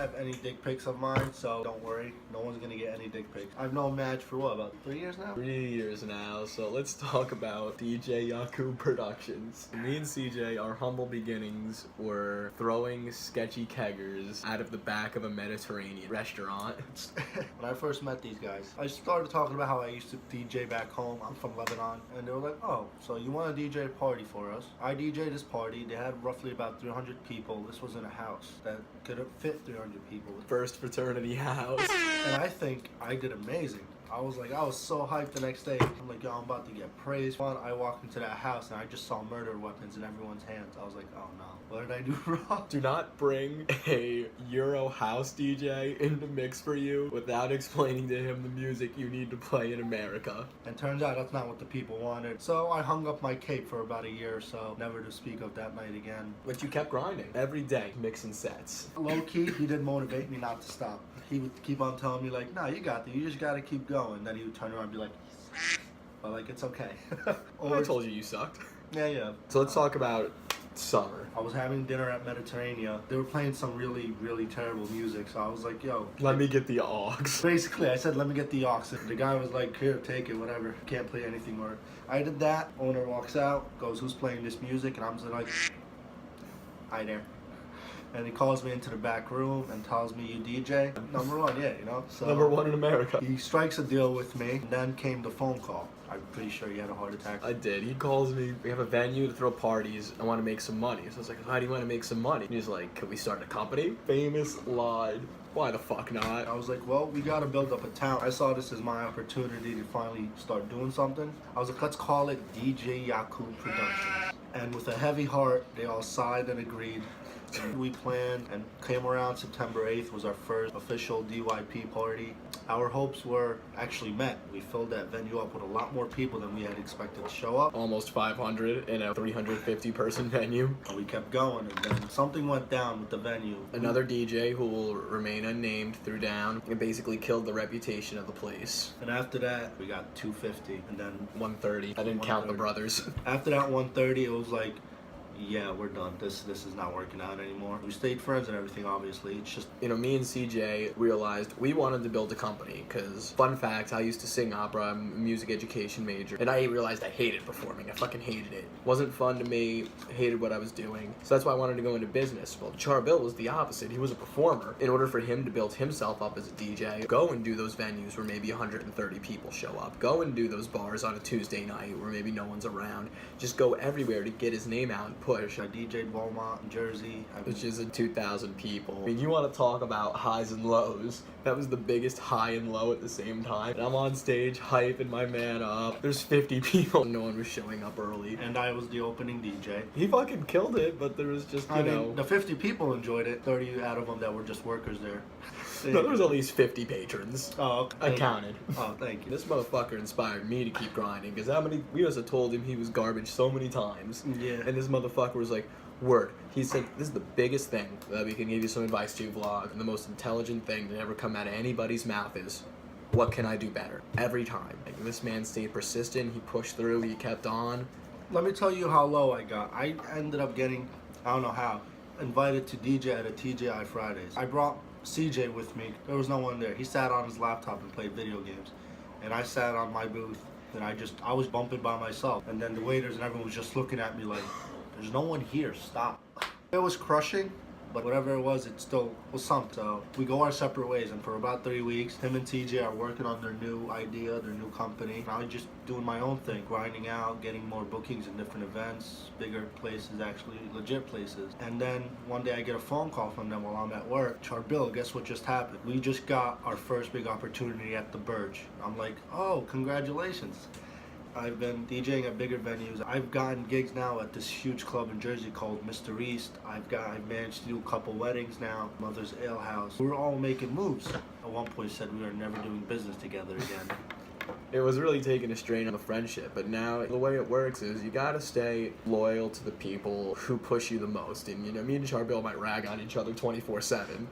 have any dick pics of mine, so don't worry. No one's gonna get any dick pics. I've known Madge for what, about 3 years now? 3 years now, so let's talk about DJ Yakub Productions. Me and CJ, our humble beginnings were throwing sketchy keggers out of the back of a Mediterranean restaurant. When I first met these guys, I started talking about how I used to DJ back home. I'm from Lebanon. And they were like, oh, so you want to DJ a party for us? I DJ'd this party. They had roughly about 300 people. This was in a house that could have fit 300 people. First fraternity house. And I think I did amazing. I was so hyped the next day. I'm like, yo, I'm about to get praised. I walked into that house and I just saw murder weapons in everyone's hands. I was like, oh no, what did I do wrong? Do not bring a Euro house DJ in the mix for you without explaining to him the music you need to play in America. And turns out that's not what the people wanted. So I hung up my cape for about a year or so, never to speak of that night again. But you kept grinding every day, mixing sets. Low key, he did motivate me not to stop. He would keep on telling me like, nah, you got this, you just gotta keep going. Then he would turn around and be like, but like, it's okay. I told you sucked. Yeah. So let's talk about summer. I was having dinner at Mediterranean. They were playing some really, really terrible music. So I was like, yo. Let me get the aux. Basically, I said, let me get the aux. And the guy was like, here, take it, whatever. Can't play anything more. I did that. Owner walks out, goes, who's playing this music? And I'm just like, hi there. And he calls me into the back room and tells me, you DJ? Number one, yeah, you know? So Number one in America. He strikes a deal with me, and then came the phone call. I'm pretty sure he had a heart attack. I did. He calls me, we have a venue to throw parties, I want to make some money. So I was like, how do you want to make some money? And he's like, can we start a company? Famous line. Why the fuck not? I was like, well, we gotta build up a town. I saw this as my opportunity to finally start doing something. I was like, let's call it DJ Yakub Productions. And with a heavy heart, they all sighed and agreed. And we planned and came around September 8th was our first official DYP party. Our hopes were actually met. We filled that venue up with a lot more people than we had expected to show up. Almost 500 in a 350 person venue. And we kept going, and then something went down with the venue. Another DJ who will remain unnamed threw down and basically killed the reputation of the place. And after that, we got 250 and then 130. I didn't count the brothers. After that 130, it was like, yeah, we're done. This is not working out anymore. We stayed friends and everything, obviously. It's just, you know, me and CJ realized we wanted to build a company because, fun fact, I used to sing opera. I'm a music education major, and I realized I hated performing. I fucking hated it. Wasn't fun to me. Hated what I was doing. So that's why I wanted to go into business. Well, Charbill was the opposite. He was a performer. In order for him to build himself up as a DJ, go and do those venues where maybe 130 people show up. Go and do those bars on a Tuesday night where maybe no one's around. Just go everywhere to get his name out and push. I DJ'd Walmart in Jersey, which is 2,000 people. I mean, you want to talk about highs and lows. That was the biggest high and low at the same time. And I'm on stage hyping my man up. There's 50 people. No one was showing up early. And I was the opening DJ. He fucking killed it, but there was just, you know. The 50 people enjoyed it. 30 out of them that were just workers there. No, there was at least 50 patrons. Oh, okay. I counted. Oh, thank you. This motherfucker inspired me to keep grinding, because we must have told him he was garbage so many times. Yeah. And this motherfucker was like, word. He said, this is the biggest thing that we can give you some advice to, vlog, and the most intelligent thing to ever come out of anybody's mouth is, what can I do better? Every time. Like, this man stayed persistent, he pushed through, he kept on. Let me tell you how low I got. I ended up getting, I don't know how, invited to DJ at a TGI Fridays. I brought CJ with me. There was no one there. He sat on his laptop and played video games. And I sat on my booth, and I was bumping by myself. And then the waiters and everyone was just looking at me like, there's no one here, stop. It was crushing, but whatever it was still was something. So we go our separate ways, and for about 3 weeks, him and TJ are working on their new idea, their new company. And I was just doing my own thing, grinding out, getting more bookings in different events, bigger places, actually legit places. And then one day I get a phone call from them while I'm at work. Charbill, guess what just happened? We just got our first big opportunity at the Burge. I'm like, oh, congratulations. I've been DJing at bigger venues. I've gotten gigs now at this huge club in Jersey called Mr. East. I've managed to do a couple weddings now. Mother's Ale House. We're all making moves. At one point said we were never doing business together again. It was really taking a strain on the friendship, but now the way it works is you gotta stay loyal to the people who push you the most. And you know, me and Charbill might rag on each other 24/7.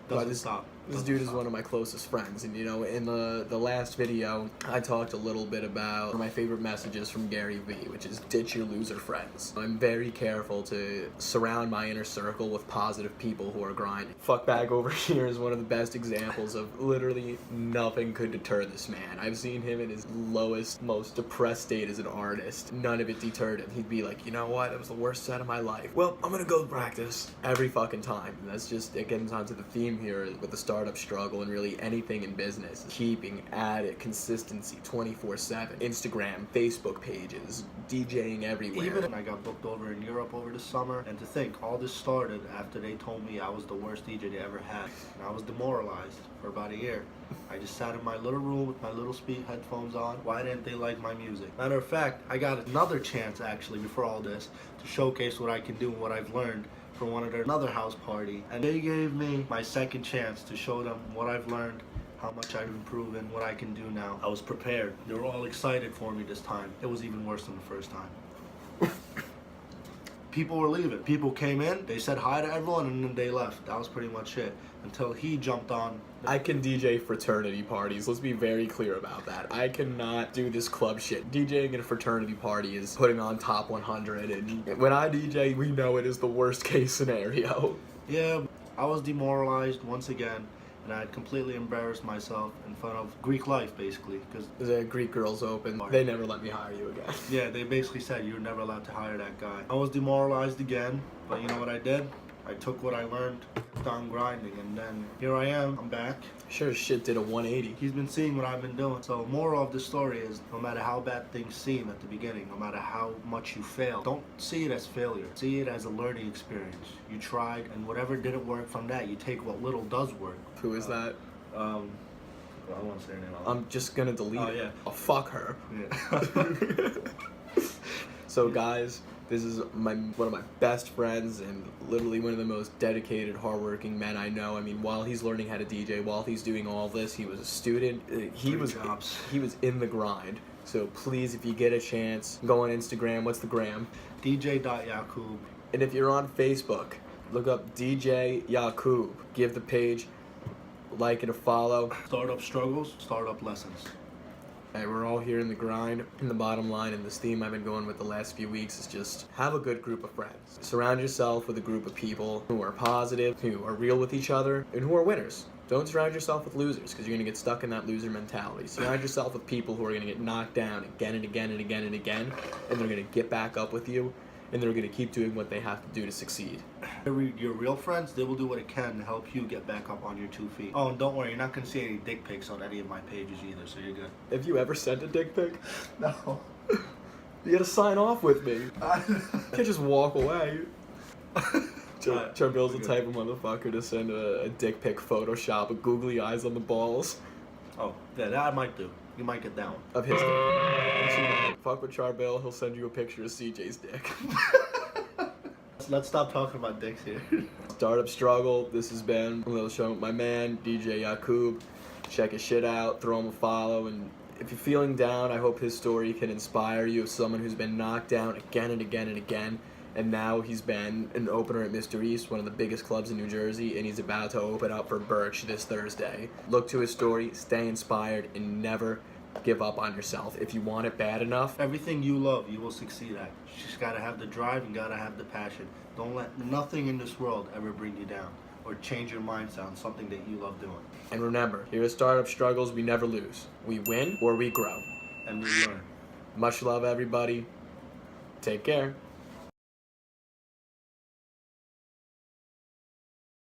Doesn't stop. This dude is one of my closest friends, and you know, in the last video, I talked a little bit about my favorite messages from Gary Vee, which is ditch your loser friends. I'm very careful to surround my inner circle with positive people who are grinding. Fuckbag over here is one of the best examples of literally nothing could deter this man. I've seen him in his lowest, most depressed state as an artist. None of it deterred him. He'd be like, you know what, it was the worst set of my life. Well, I'm gonna go practice every fucking time. And that's just, it gets onto the theme here with the startup struggle and really anything in business. Keeping at it, consistency 24/7, Instagram, Facebook pages, DJing everywhere. Even when I got booked over in Europe over the summer, and to think all this started after they told me I was the worst DJ they ever had, and I was demoralized for about a year. I just sat in my little room with my little headphones on. Why didn't they like my music? Matter of fact, I got another chance actually before all this to showcase what I can do and what I've learned for one of their another house party, and they gave me my second chance to show them what I've learned, how much I've improved, and what I can do now. I was prepared. They were all excited for me this time. It was even worse than the first time. People were leaving. People came in, they said hi to everyone, and then they left. That was pretty much it. Until he jumped on. I can DJ fraternity parties. Let's be very clear about that. I cannot do this club shit. DJing at a fraternity party is putting on top 100, and when I DJ, we know it is the worst case scenario. Yeah, I was demoralized once again, and I had completely embarrassed myself in front of Greek life, basically, because The Greek Girls Open, they never let me hire you again. yeah, they basically said you're never allowed to hire that guy. I was demoralized again, but you know what I did? I took what I learned, down grinding, and then here I am. I'm back. Sure as shit did a 180. He's been seeing what I've been doing. So moral of the story is, no matter how bad things seem at the beginning, no matter how much you fail, don't see it as failure. See it as a learning experience. You tried, and whatever didn't work from that, you take what little does work. Who is that? Well, I won't say her name. I'm just gonna delete it. Yeah. Oh, fuck her. Yeah. So guys, this is one of my best friends and literally one of the most dedicated, hardworking men I know. I mean, while he's learning how to DJ, while he's doing all this, he was a student. He was in the grind. So please, if you get a chance, go on Instagram. What's the gram? DJ.Yakub. And if you're on Facebook, look up DJ Yakub. Give the page like and a follow. Startup struggles, startup lessons. Hey, we're all here in the grind. And the bottom line in this theme I've been going with the last few weeks is just have a good group of friends. Surround yourself with a group of people who are positive, who are real with each other, and who are winners. Don't surround yourself with losers, because you're going to get stuck in that loser mentality. Surround yourself with people who are going to get knocked down again and again and again and again, and they're going to get back up with you, and they're going to keep doing what they have to do to succeed. Your real friends, they will do what it can to help you get back up on your 2 feet. Oh, and don't worry, you're not going to see any dick pics on any of my pages either, so you're good. Have you ever sent a dick pic? No. You got to sign off with me. You can't just walk away. Charbill's the type of motherfucker to send a dick pic Photoshop with googly eyes on the balls. Oh, yeah, that I might do. You might get that one. Of his dick. Fuck with Charbill, he'll send you a picture of CJ's dick. Let's stop talking about dicks here. Startup struggle. This has been a little show with my man, DJ Yakub. Check his shit out, throw him a follow, and if you're feeling down, I hope his story can inspire you as someone who's been knocked down again and again and again. And now he's been an opener at Mr. East, one of the biggest clubs in New Jersey, and he's about to open up for Birch this Thursday. Look to his story, stay inspired, and never give up on yourself. If you want it bad enough, everything you love, you will succeed at. You just gotta have the drive and gotta have the passion. Don't let nothing in this world ever bring you down or change your mindset on something that you love doing. And remember, here at Startup Struggles, we never lose. We win or we grow. And we learn. Much love, everybody. Take care.